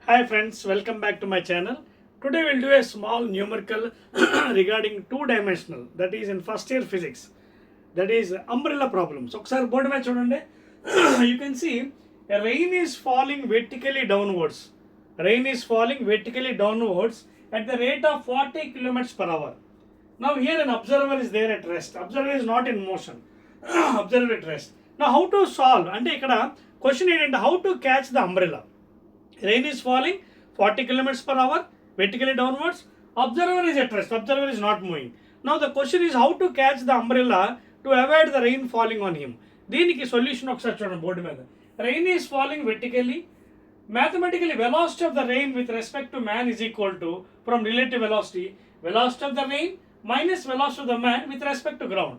Hi friends, welcome back to my channel. Today we'll do a small numerical regarding two-dimensional, that is in first year physics, that is umbrella problems. ఒకసారి board మీద చూడండి. You can see a rain is falling vertically downwards. Rain is falling vertically downwards at the rate of 40 kilometers per hour. Now here an observer is there at rest. Observer is not in motion. Observer at rest. Now how to solve? అంటే ఇక్కడ question ఏంటంటే how to catch the umbrella. Rain is falling 40 kilometers per hour vertically downwards. Observer is at rest. Observer is not moving. Now the question is how to catch the umbrella to avoid the rain falling on him. దీనికి solution ఒకసారి చూడండి board మీద. Rain is falling vertically. Mathematically, velocity of the rain with respect to man is equal to, from relative velocity, velocity of the rain minus velocity of the man with respect to ground.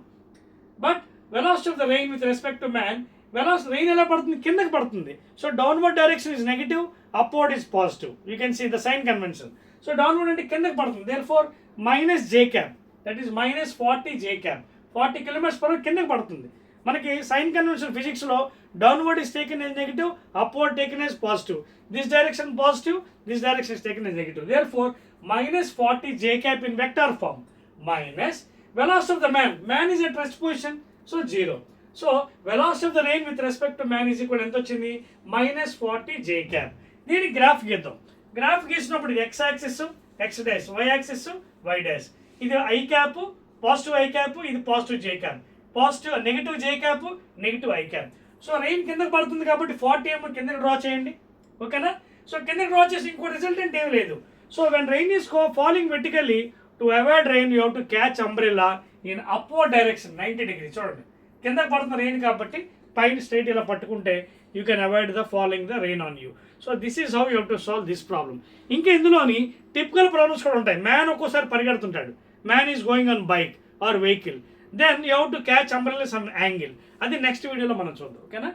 But velocity of the rain with respect to man, velocity rain ఎలా పడుతుంది, కిందకి పడుతుంది. So downward direction is negative, upward is positive. You can see the sign convention. So downward అంటే కిందకి పడుతుంది, therefore minus j cap, that is minus 40 j cap. 40 kilometres per hour కిందకి పడుతుంది. మనకి సైన్ కన్వెన్షన్ ఫిజిక్స్లో downward is taken as negative, upward taken as positive. This direction positive, this direction is taken as negative. Therefore minus 40 j cap in vector form minus velocity of the man is at rest position, so 0. So velocity of the rain with respect to man is equal ఎంత వచ్చింది, minus 40 j cap. దీని graph గీద్దాం. Graph గీసినప్పుడు ఇది x axis, x dash, y axis, y dash. ఇది i cap, positive i cap, ఇది positive j cap, positive negative j cap, negative i cap. So rain కిందకి పడుతుంది కాబట్టి 40 ఏమో కిందకి డ్రా చేయండి, ఓకేనా. సో కిందకి డ్రా చేసి ఇంకో రిజల్టెంట్ ఏం లేదు. So when rain is falling vertically, to avoid rain you have to catch umbrella in upward direction 90 degrees. చూడండి కిందకి పడుతున్న రెయిన్ కాబట్టి పైన స్ట్రైట్ ఇలా పట్టుకుంటే you can avoid the following the rain on you. So this is how you have to solve this problem. ఇంకా ఇందులోని typical problems కూడా ఉంటాయి. మ్యాన్ ఒక్కోసారి పరిగెడుతుంటాడు, man is going on bike or vehicle, then you have to catch umbrella some angle. అది next వీడియోలో మనం చూద్దాం, ఓకేనా.